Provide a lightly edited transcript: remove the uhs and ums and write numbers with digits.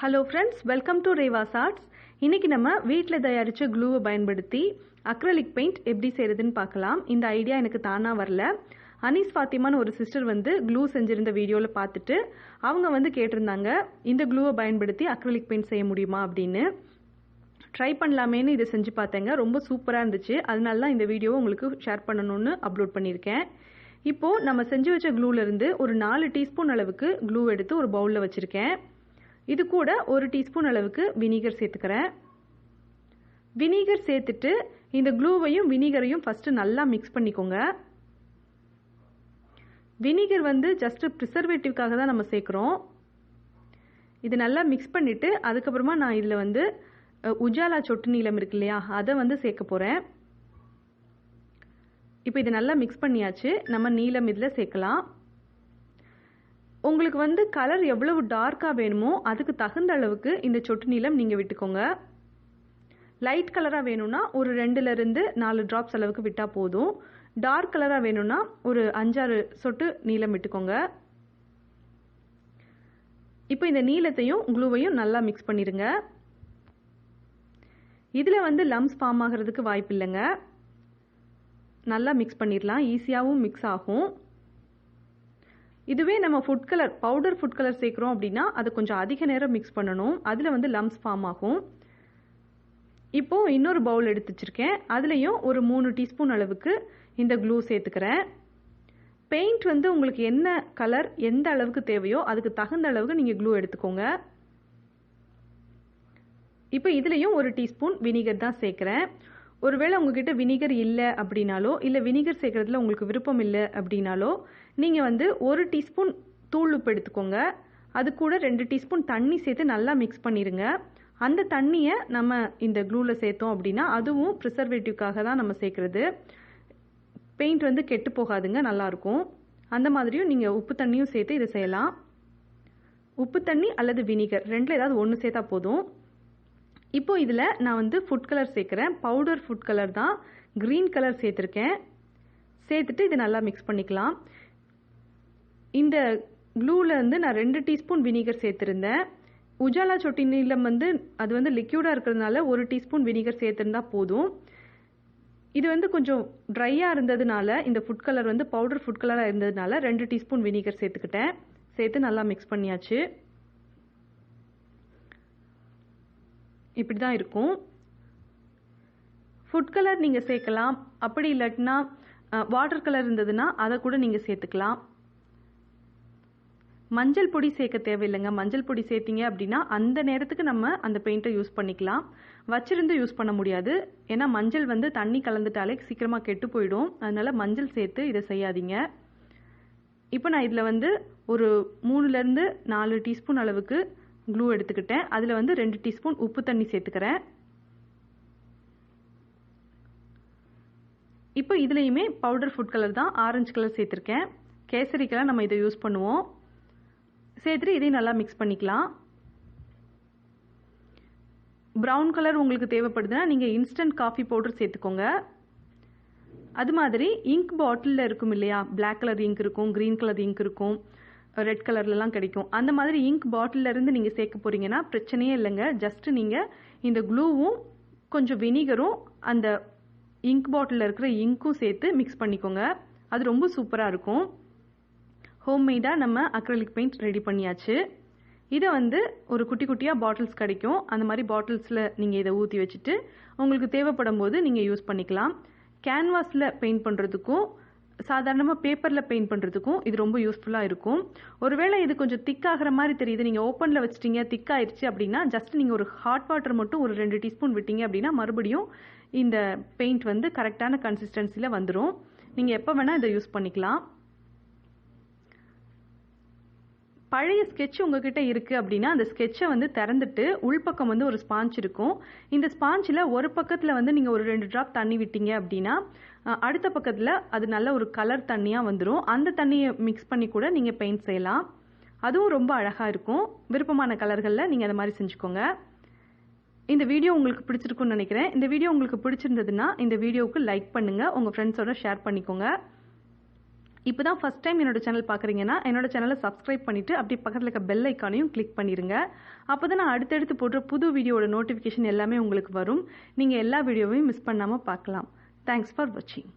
Hello friends, welcome to REVA'S Arts. இன்னைக்கு நம்ம வீட்ல தயாரிச்ச க்ளூவை பயன்படுத்தி acrylic paint எப்படி செய்யறதுன்னு பார்க்கலாம். இந்த ஐடியா எனக்கு தானா வரல. அனீஸ் ஃபாத்திமான்னு ஒரு சிஸ்டர் வந்து க்ளூ செஞ்சிருந்த வீடியோல பார்த்துட்டு அவங்க வந்து கேட்டிருந்தாங்க இந்த க்ளூவை பயன்படுத்தி acrylic paint செய்ய முடியுமா அப்படின்னு. ட்ரை பண்ணலாமேன்னு இதை செஞ்சு பார்த்தேங்க. ரொம்ப சூப்பரா இருந்துச்சு. அதனால தான் இந்த வீடியோவை உங்களுக்கு ஷேர் பண்ணணும்னு அப்லோட் பண்ணியிருக்கேன். இப்போ நம்ம செஞ்சு வச்ச க்ளூல இருந்து ஒரு 4 டீஸ்பூன் அளவுக்கு க்ளூ எடுத்து ஒரு பவுல்ல வச்சிருக்கேன். இது கூட 1 டீஸ்பூன் அளவுக்கு வினிகர் சேர்த்துக்கிறேன். வினிகர் சேர்த்துட்டு இந்த க்ளூவையும் வினிகரையும் ஃபர்ஸ்ட் நல்லா மிக்ஸ் பண்ணிக்கோங்க. வினிகர் வந்து ஜஸ்ட் ப்ரிசர்வேட்டிவ்காக தான் நம்ம சேர்க்குறோம். இது நல்லா மிக்ஸ் பண்ணிட்டு அதுக்கப்புறமா நான் இதில் வந்து உஜாலா சொட்டு நீலம் இருக்கு இல்லையா, அதை வந்து சேர்க்க போகிறேன். இப்போ இது நல்லா மிக்ஸ் பண்ணியாச்சு. நம்ம நீலம் இதில் சேர்க்கலாம். உங்களுக்கு வந்து கலர் எவ்வளவு டார்க்காக வேணுமோ அதுக்கு தகுந்த அளவுக்கு இந்த சொட்டு நீலம் நீங்கள் விட்டுக்கோங்க. லைட் கலராக வேணும்னா ஒரு 2லிருந்து 4 ட்ராப்ஸ் அளவுக்கு விட்டால் போதும். டார்க் கலராக வேணும்னா ஒரு 5-6 சொட்டு நீலம் விட்டுக்கோங்க. இப்போ இந்த நீலத்தையும் க்ளூவையும் நல்லா மிக்ஸ் பண்ணிடுங்க. இதில் வந்து லம்ஸ் ஃபார்ம் ஆகிறதுக்கு வாய்ப்பு இல்லைங்க. நல்லா மிக்ஸ் பண்ணிடலாம். ஈஸியாகவும் மிக்ஸ் ஆகும். இதுவே நம்ம food colour powder food colour சேர்க்குறோம் அப்படின்னா அது கொஞ்சம் அதிக நேரம் மிக்ஸ் பண்ணணும். அதில் வந்து லம்ஸ் ஃபார்ம் ஆகும். இப்போது இன்னொரு பவுல் எடுத்து வச்சுருக்கேன். அதுலேயும் ஒரு 3 டீஸ்பூன் அளவுக்கு இந்த க்ளூ சேர்த்துக்கிறேன். பெயிண்ட் வந்து உங்களுக்கு என்ன கலர் எந்த அளவுக்கு தேவையோ அதுக்கு தகுந்த அளவுக்கு நீங்கள் க்ளூ எடுத்துக்கோங்க. இப்போ இதுலேயும் 1 டீஸ்பூன் வினிகர் தான் சேர்க்குறேன். ஒருவேளை உங்ககிட்ட வினிகர் இல்லை அப்படின்னாலோ இல்லை வினிகர் சேர்க்குறதுல உங்களுக்கு விருப்பம் இல்லை அப்படின்னாலோ நீங்கள் வந்து 1 டீஸ்பூன் தூள் உப்பு எடுத்துக்கோங்க. அது கூட 2 டீஸ்பூன் தண்ணி சேர்த்து நல்லா மிக்ஸ் பண்ணிடுங்க. அந்த தண்ணியை நம்ம இந்த க்ளூவில் சேர்த்தோம் அப்படின்னா அதுவும் ப்ரிசர்வேட்டிவ்காக தான் நம்ம சேர்க்குறது. பெயிண்ட் வந்து கெட்டு போகாதுங்க, நல்லாயிருக்கும். அந்த மாதிரியும் நீங்கள் உப்பு தண்ணியும் சேர்த்து இதை செய்யலாம். உப்பு தண்ணி அல்லது வினிகர் ரெண்டில் ஏதாவது ஒன்று சேர்த்தா போதும். இப்போ இதில் நான் வந்து ஃபுட் கலர் சேர்க்குறேன். பவுடர் ஃபுட் கலர் தான், க்ரீன் கலர் சேர்த்துருக்கேன். சேர்த்துட்டு இதை நல்லா மிக்ஸ் பண்ணிக்கலாம். இந்த க்ளூவில் வந்து நான் 2 டீஸ்பூன் வினிகர் சேர்த்துருந்தேன். உஜாலா சொட்டி நீலம் வந்து அது வந்து லிக்யூடாக இருக்கிறதுனால 1 டீஸ்பூன் வினிகர் சேர்த்துருந்தா போதும். இது வந்து கொஞ்சம் ட்ரையாக இருந்ததுனால இந்த ஃபுட் கலர் வந்து பவுடர் ஃபுட் கலராக இருந்ததுனால 2 டீஸ்பூன் வினிகர் சேர்த்துக்கிட்டேன். சேர்த்து நல்லா மிக்ஸ் பண்ணியாச்சு. இப்படி தான் இருக்கும். ஃபுட் கலர் நீங்கள் சேர்க்கலாம். அப்படி இல்லாட்டினா வாட்டர் கலர் இருந்ததுன்னா அதை கூட நீங்கள் சேர்த்துக்கலாம். மஞ்சள் பொடி சேர்க்க தேவையில்லைங்க. மஞ்சள் பொடி சேர்த்தீங்க அப்படின்னா அந்த நேரத்துக்கு நம்ம அந்த பெயிண்ட்டை யூஸ் பண்ணிக்கலாம். வச்சிருந்து யூஸ் பண்ண முடியாது. ஏன்னா மஞ்சள் வந்து தண்ணி கலந்துட்டாலே சீக்கிரமாக கெட்டு போயிடும். அதனால மஞ்சள் சேர்த்து இதை செய்யாதீங்க. இப்போ நான் இதில் வந்து ஒரு 3லிருந்து 4 டீஸ்பூன் அளவுக்கு க்ளூ எடுத்துக்கிட்டேன். அதில் வந்து 2 டீஸ்பூன் உப்பு தண்ணி சேர்த்துக்கிறேன். இப்போ இதுலேயுமே பவுடர் ஃபுட் கலர் தான், ஆரஞ்சு கலர் சேர்த்துருக்கேன். கேசரி கலர் நம்ம இதை யூஸ் பண்ணுவோம். சேர்த்துட்டு இதையும் நல்லா மிக்ஸ் பண்ணிக்கலாம். ப்ரௌன் கலர் உங்களுக்கு தேவைப்படுதுன்னா நீங்கள் இன்ஸ்டன்ட் காஃபி பவுடர் சேர்த்துக்கோங்க. அது மாதிரி இங்க் பாட்டிலில் இருக்கும் இல்லையா, பிளாக் கலர் இங்க் இருக்கும், க்ரீன் கலர் இங்க் இருக்கும், ரெட் கலர்லலாம் கிடைக்கும். அந்த மாதிரி இங்க் பாட்டிலேருந்து நீங்கள் சேர்க்க போகிறீங்கன்னா பிரச்சனையே இல்லைங்க. ஜஸ்ட் நீங்கள் இந்த க்ளூவும் கொஞ்சம் வினிகரும் அந்த இங்க் பாட்டிலில் இருக்கிற இங்க்கும் சேர்த்து மிக்ஸ் பண்ணிக்கோங்க. அது ரொம்ப சூப்பராக இருக்கும். ஹோம்மேடாக நம்ம அக்ரிலிக் பெயிண்ட் ரெடி பண்ணியாச்சு. இதை வந்து ஒரு குட்டி குட்டியாக பாட்டில்ஸ் கிடைக்கும். அந்த மாதிரி பாட்டில்ஸில் நீங்கள் இதை ஊற்றி வச்சுட்டு உங்களுக்கு தேவைப்படும் போது நீங்கள் யூஸ் பண்ணிக்கலாம். கேன்வாஸில் பெயிண்ட் பண்ணுறதுக்கும் சாதாரணமாக பேப்பரில் பெயிண்ட் பண்ணுறதுக்கும் இது ரொம்ப யூஸ்ஃபுல்லாக இருக்கும். ஒருவேளை இது கொஞ்சம் திக்காகிற மாதிரி தெரியுது, நீங்கள் ஓப்பனில் வச்சிட்டீங்க திக்காயிருச்சு அப்படின்னா ஜஸ்ட் நீங்கள் ஒரு ஹாட் வாட்டர் மட்டும் ஒரு 2 டீஸ்பூன் விட்டீங்க அப்படின்னா மறுபடியும் இந்த பெயிண்ட் வந்து கரெக்டான கன்சிஸ்டன்சியில் வந்துடும். நீங்கள் எப்போ வேணால் இதை யூஸ் பண்ணிக்கலாம். பழைய ஸ்கெட்ச் உங்ககிட்ட இருக்குது அப்படின்னா அந்த ஸ்கெட்சை வந்து திறந்துட்டு உள்பக்கம் வந்து ஒரு ஸ்பாஞ்ச் இருக்கும். இந்த ஸ்பாஞ்சில் ஒரு பக்கத்தில் வந்து நீங்கள் ஒரு 2 ட்ராப் தண்ணி விட்டீங்க அப்படின்னா அடுத்த பக்கத்தில் அது நல்ல ஒரு கலர் தண்ணியாக வந்துடும். அந்த தண்ணியை மிக்ஸ் பண்ணி கூட நீங்கள் பெயிண்ட் செய்யலாம். அதுவும் ரொம்ப அழகாக இருக்கும். விருப்பமான கலர்களில் நீங்கள் அதை மாதிரி செஞ்சுக்கோங்க. இந்த வீடியோ உங்களுக்கு பிடிச்சிருக்குன்னு நினைக்கிறேன். இந்த வீடியோ உங்களுக்கு பிடிச்சிருந்ததுன்னா இந்த வீடியோவுக்கு லைக் பண்ணுங்கள், உங்கள் ஃப்ரெண்ட்ஸோட ஷேர் பண்ணிக்கோங்க. இப்போ தான் ஃபஸ்ட் டைம் என்னோட சேனல் பார்க்குறீங்கன்னா என்னோட சேனலை சப்ஸ்கிரைப் பண்ணிவிட்டு அப்படி பக்கத்தில் இருக்க பெல் ஐக்கானையும் கிளிக் பண்ணிடுங்க. அப்போ தான் நான் அடுத்தடுத்து போடுற புது வீடியோட நோட்டிஃபிகேஷன் எல்லாமே உங்களுக்கு வரும். நீங்கள் எல்லா வீடியோவையும் மிஸ் பண்ணாமல் பார்க்கலாம். தேங்க்ஸ் ஃபார் வாட்சிங்.